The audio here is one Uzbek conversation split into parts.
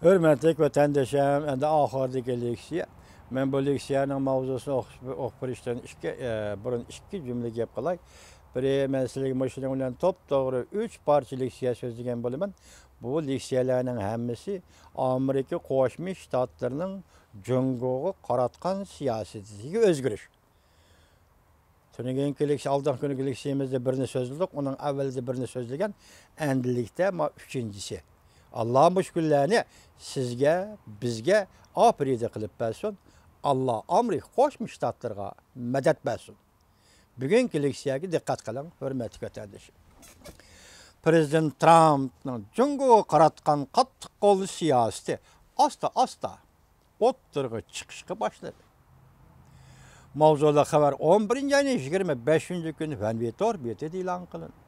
Hürmetlik vatandaşım, endi ahırdaki leksiya. Men bu leksiyanın mavzusunu o'qib berishdan burun ikki jumla gap qilay. Biri men sizlarga mashina bilan to'g'ri 3 parcha leksiya so'zlagan bo'laman. Bu leksiyalarning hammasi Amerika Qo'shma Shtatlarining Jungoga qaratgan siyosatiga o'zgarish. Tunigen leksiya oldingi kungi leksiyamizda birini so'zladik, uning avvalida birini so'zlagan, endilikda uchinchisi. Allah müşküllerini sizge, bizge apriyde kılıp bersin. Allah Amerika Qo'shma Shtatlarga medet bersin. Bugünkü leksiyaga dikkat kılın, hürmetli vatandaşlar. Prezident Trump'ның Jungoga qaratgan qattiq qo'lli siyosati asta o'ttirg'i chiqishga boshladi. Mavzuda xabar 11 ayning 25 kuni Vanvitor betida e'lon qilindi.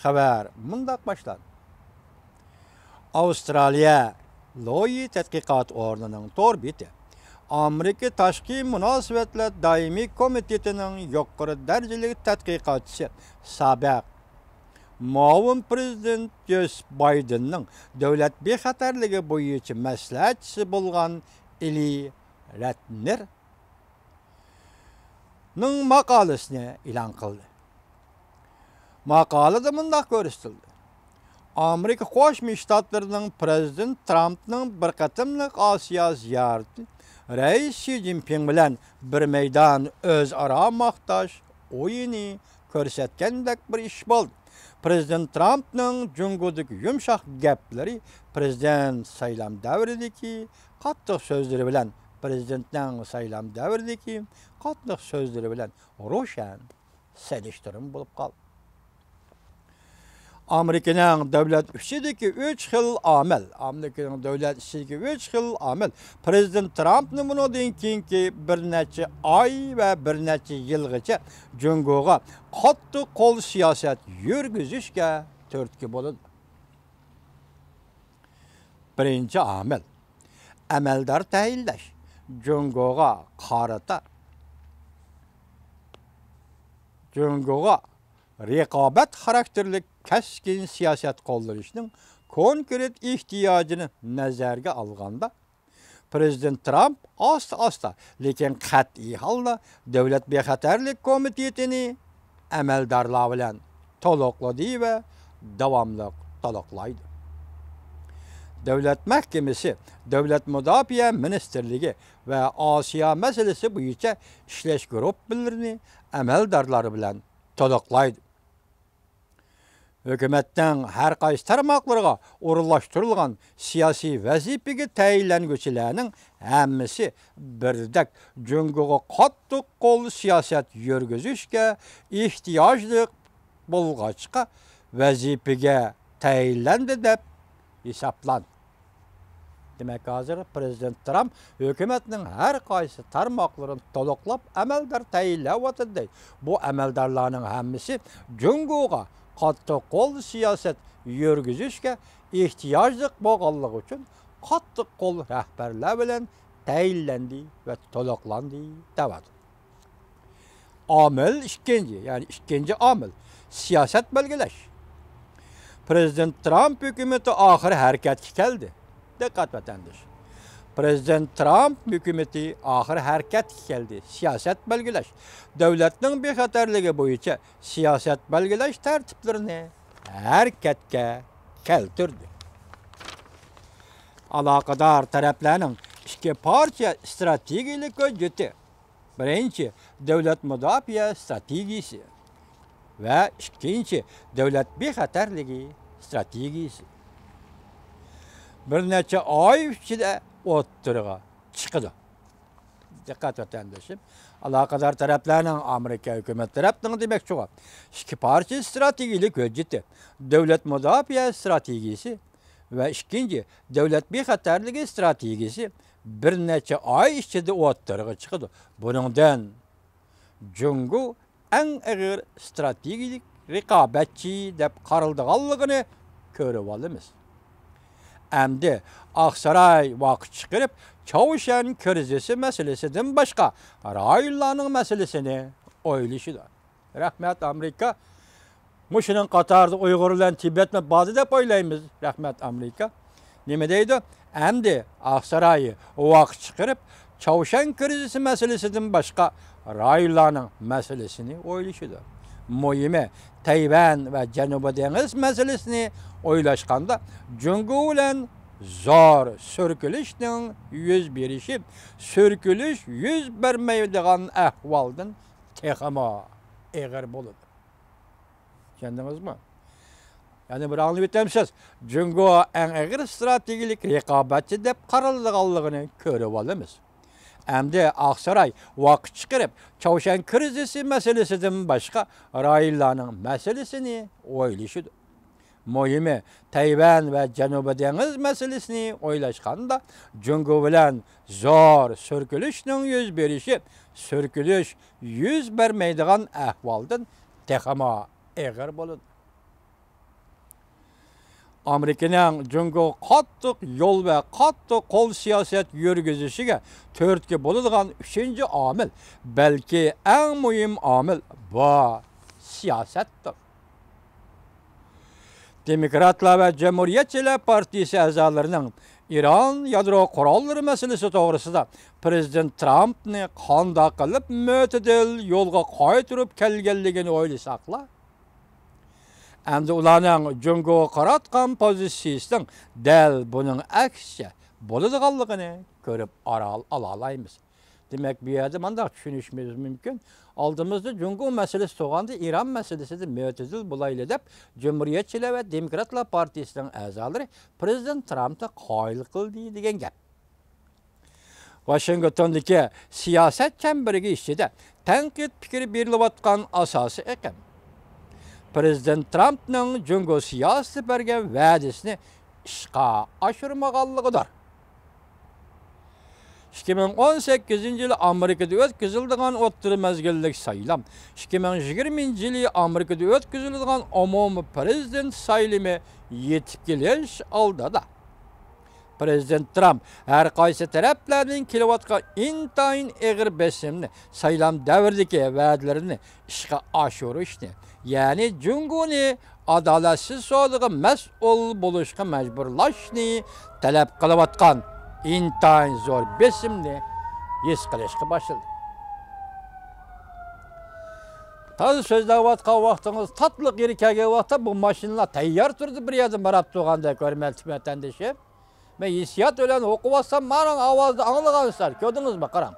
Xabar mundaq boshlandi. Avustraliya Loyi tadqiqot o'rnining to'rbeti Amerika Tashqi munosabatlar doimiy komitetining yuqori darajali tadqiqotchisi sabiq muavin prezident Joe Bidenning davlat bexatarligi bo'yicha maslahatchisi bo'lgan Eli Ratner ning maqolasini e'lon qildi. Maqolada mundaq ko'rsatildi. Amerika Qo'shma Shtatlarining prezident Trumpning bir qatimliq Osiyo ziyarati Rais Xi Jinping bilan bir maydon o'zaro maqtash o'yini ko'rsatgandek bir ish bo'ldi. Prezident Trumpning Jungodagi yumshoq gaplari prezident saylam davridagi qattiq so'zlari bilan prezidentning saylam davridagi qattiq so'zlari bilan ro'shan selishtirim bo'lib qoldi. Amerika'nın devlet işideki 3 xil amel. Amerika'nın devlet işideki 3 xil amel. Prezident Trump'nın bunu deyin ki bir neçe ay ve bir neçe yılgacha Jungoga qattiq qo'l siyoset yurgizishga turtki bo'ladi. Birinchi amel. Amaldor tayinlash. Jungoga qarata. Jungoga raqobat xarakterli keskin siyaset qo'llanishning konkret ehtiyojini nazarga olganda Prezident Trump asta lekin qat'iy holda davlat bexatarlik komitetini amaldorlar bilan to'liqladi va davomli to'liqlaydi. Davlat mahkamasi, Davlat mudofaa ministrligi va Osiyo masalasi bo'yicha ishlash guruhlarini amaldorlari bilan to'liqlaydi. Hükümetten her qaysi tarmoqlarga o'rinlashtirilgan siyosiy vazifaga tayinlanuvchilarning hammasi birdek Jungoga qattiq qo'lli siyosat yurgizishga ehtiyojli bo'lg'achqa vazifaga tayinlandi deb hisoblandi. Demek hozir Prezident Trump hükümetinin her qaysi tarmoqlarini to'liqlab amaldor tayinlayotdi. Bu amaldorlarning hammasi Jungoga qattiq qo'l siyoset yurgizishga ehtiyojli bo'lganligi uchun qattiq qo'l rahbarlar bilan tayinlandi va to'liqlandi deydi. Amil ikkinchi amil siyoset belgilash. Prezident Trump hükümeti ahir harakatga keldi. Dikkat vatandaş. Prezident Trump hükümeti ahir harakatga keldi. Siyaset belgilash. Devletning bexatarligi bo'yicha siyaset belgilash tartiblarini harakatga keltirdi. Aloqador taraflarning ikki parcha strategik hujjati. Birinchi, davlat mudofaa strategiyasi va ikkinchi, davlat bexatarligi strategiyasi. Bir neçe ay ichida o'ttirg'i chiqdi. Dikkat vatandaşım. Alakadar taraflarının Amerika hükümet tarafının demek çoğu. İki parça stratejik hücceti. Devlet mudafaa stratejisi ve ikinci devlet bexatarligi stratejisi bir neçe ay içinde o'ttirg'i chiqdi. Buningdan Jungo en ağır stratejik raqobatchi deb qaraldiganligini ko'rib olamiz. Endi Aksaray vaqt chiqarib Çavuşan krizisi meselesinden başka rayonlarning meselesini o'ylashidi. Rahmat Amerika. Muşunun Qatarda Uyg'urlar Tibetni bazı deb o'ylaymiz. Rahmat Amerika. Nima deydi? Endi Aqsaroy vaqt chiqarib, Çavuşan krizisi meselesinden başka rayonlarning meselesini o'ylashidir. Muhimi Tayvan ve Janubiy dengiz meselesini o'ylashganda Jungo bilan zor sürkülüşning yüz berishi, sürkülüş yüz bermaydigan ahvoldan texama eg'ir bo'ladi. Tushundingizmi? Yani bir anlayıp etmişiz. Jungo en eg'ir strategik raqobatchi deb qaralganligini ko'rib olamiz. Endi Aqsaroy vaqt chiqarib, Çavuşan krizisi meselesinden başka rayonlarning meselesini o'ylashidir. Muhimi Tayvan ve Janubiy dengiz meselesini o'ylashganda Jungo bilan zor sürkülüşning yüz berishi, sürkülüş yüz bermaydigan ahvoldan texama eg'ir bo'ladi. Amerika'nın Jungo qattiq yol ve qattiq qo'l siyaset yürgüzüşüge törtki bo'ladigan 3-chi omil, belki en muhim omil bu siyasettir. Demokratlar ve Cumhuriyetçiler Partisi a'zolarining İran yadro qurollari meselesi to'g'risida Prezident Trumpni qanday qilib mo'tadil yo'lga qaytirib kelganligini o'ylasaqlar, endi ularning Jungo qaratgan pozitsiyasining dal buning aksicha bo'ladiganligini ko'rib olaymiz. Demek bir yerde mandaq tushunishimiz mümkün. Aldığımızda Jungo meselesi to'g'anda İran meselesi de mo'tadil bo'layli deb Cumhuriyetçiler ve Demokratlar Partisining a'zolari Prezident Trumpni qoyil qildi degan gap. Washingtondagi siyoset chemberiga ichida tanqid fikri berilayotgan asosiy ekan. Prezident Trumpning Jungo siyosati bergan va'dasini ishga oshirmaganligidir. 2018 yılı Amerika'da ötkazıldıgan o'ttir mezgillik saylam, 2020 yılı Amerika'da ötkazıldıgan umumiy prezident saylimi yetib kelish oldida. Prezident Trump her qaysi taraflarning kelayotgan intayin eg'ir besimni saylam davridagi va'dalarini ishga oshirishni, ya'ni Jungoni adolatsiz sodiga mas'ul bo'lishga majburlashni talab qilayotgan intayin zor besimni his qilishga başladı. Tazi so'zlayotgan vaqtingiz tatliq yeri kelgan vaqtda bu mashinalar tayyor turdi, bir yerdan borib turganda ko'rmaltib vatandoshim. Men hissiyat bilan o'qib olsam, mana ovozni anglagansiz, ko'rdingizmi? Qarang.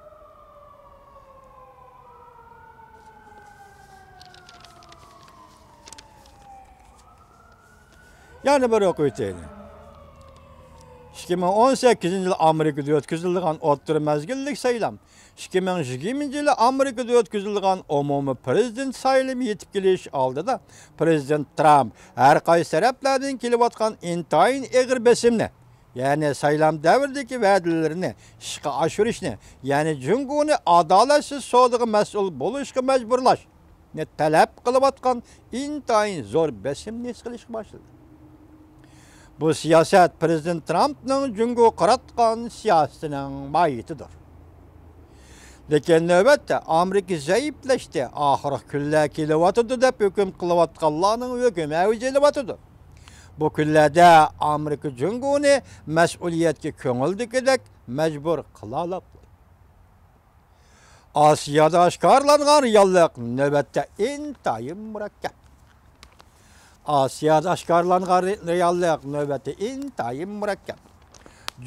Yani bir o'qiyotayni. 2018 yılı Amerika'da ötkazılgan o'ttir mezgillik saylam, 2020 yılı Amerika'da ötkazılgan umumiy prezident saylimi yetib kelish oldida Prezident Trump her qaysi taraflardan kelayotgan intayin eg'ir besimni, ya'ni saylam davridagi va'dalarini ishga oshirishni, ya'ni Jungoni adolatsiz sodiga mas'ul bo'lishga majburlash talab qilayotgan intayin zo'r besimni his qilishga boshladi. Bu siyaset Prezident Trump'ның Jungo qaratgan siyasetining mayitidir. Lekin növbette Amerika zayıfleşti, ahir kunlar kelyapti deb hukm qilayotganlarning hukmi avjilapti. Bu kunlarda Amerika Jungoni mas'uliyatga ko'ngildagidek majbur qilalapti. Osiyada oshkorlangan reallik növbette intayin murakkab. Asiyada oshkorlangan reallik növbeti intayin murakkab.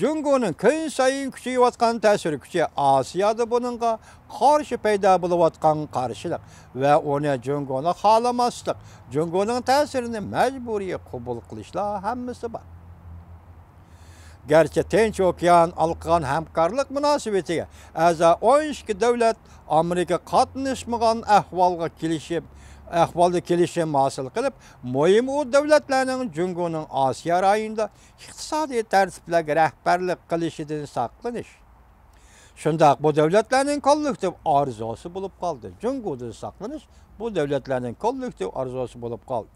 Jungoning kun sayin kuchayayotgan ta'sir kuchi Asiyada buningga qarshi paydo bo'layotgan qarshilik va uni Jungoni xohlamaslik, Jungoning ta'sirini majburiy qabul qilishlar hammasi bor. Gerçi Tinch okean alqan hamkorlik munosabatiga a'zo 12 davlat Amerika qatnashmagan ahvolda kelishim hosil qilib, muhim u davlatlarning Jungoning Osiyo rayonida iqtisodiy tartiblarga rahbarlik qilishidan saqlanish. Shundaq bu davlatlarning kollektiv orzusi bo'lib qoldi. Jungodan saqlanish bu davlatlarning kollektiv orzusi bo'lib qoldi.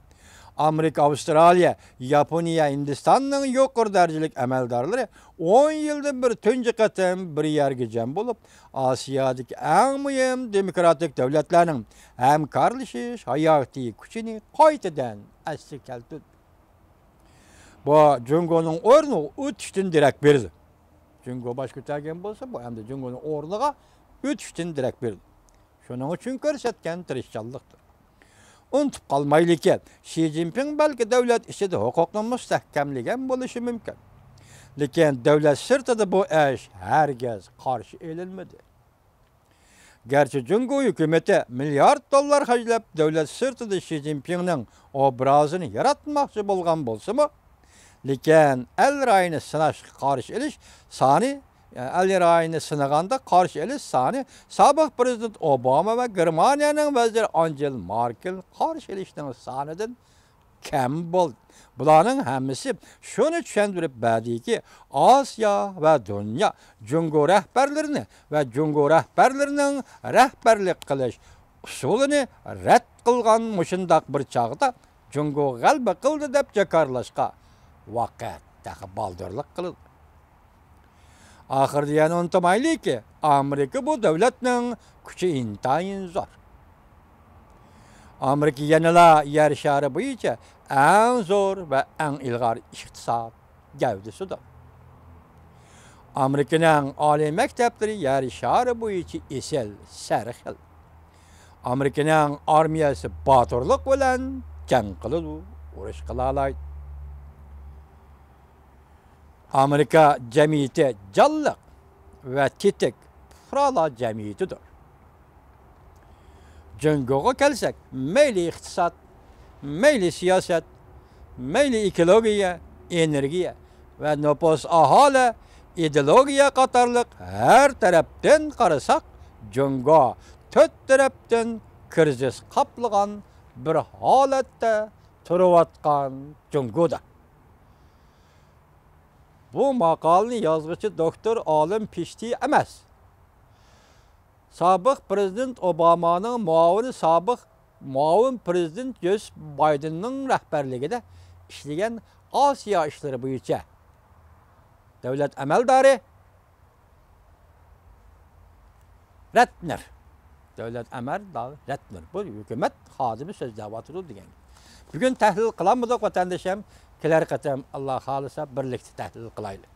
Amerika, Avustraliya, Yaponiya, Hindistonning yuqori darajalik amaldorlari 10 yilda bir tunji qatam bir yerga jam bo'lib, Osiyodagi eng muhim demokratik davlatlarning hamkorlashish hayotiy kuchini qaytadan asli keltirdi. bu Cungo'nun ornu ötüştün direkt berdi. Cungo baş kötərgen bolsa, bu hem de Cungo'nun ornuğa ötüştün direkt berdi. Şunun üçün körsetken tirişçallıqdır. Unutup kalmaylı ki, Xi Jinping belki devlet içinde hukukunu müstehkemligen buluşu mümkün. Lakin devlet sırtıda bu eş herkes karşı eğilmedi. Gerçi Cungo hükümeti milyar dolar harcayıp devlet sırtıda Xi Jinping'nin obrazını yaratmakçı bolgan bolsa mı? Lakin el rayını sınaş karşı eliş sani el rayını sınaganda karşı eliş sani sabık prezident Obama ve Germaniyanın veziri Angela Merkel karşı elişten sanidin kem bol. Bularning hemmisi şunu tushuntirib berdiki, Asiya ve dünya Cungo rahbarlarini ve Cungo rahbarlarining rahbarlik qilish usulini rad qilgan mushundaq bir chaqda Cungo g'alaba qildi deb jakarlashga vaqtdagi baldırlık qildi. Ahirda yana unutmaylik ki, Amerika bu davlatning kuchi intayin zo'r. Amerika yanıla yer şarı boyunca en zor ve en ilgar iktisat gavdesidir. Amerika'nın ali mektepleri yer şarı boyunca esel sarıxil. Amerika'nın armiyası batırlık bilen jang qiladi, urush qilalaydi. Amerika cemiyeti canlıq ve tetik pırala cemiyetidir. Cungo'ga kelsek, meyli iktisat, meyli siyaset, meyli ekologiya, energiya ve nüfus ahali ideologiya qatarlıq her taraftan qarasak, Cungo tört taraftan krizis qaplagan bir holatda turayotgan Cungo'da. Bu maqolani yozuvchi doktor Olim Pishti emas. Sobiq prezident Obama'nın muavin prezident Joe Biden'ning rahbarligida ishlagan Osiyo ishlari bo'yicha davlat amaldori Ratner. Davlat amaldori Ratner. Bu hukumat xodimi so'zlayotdi degan. Bugun tahlil qilamiz vatandoshim, kelar qatam Alloh xolisa birlikda tahlil qilaylik.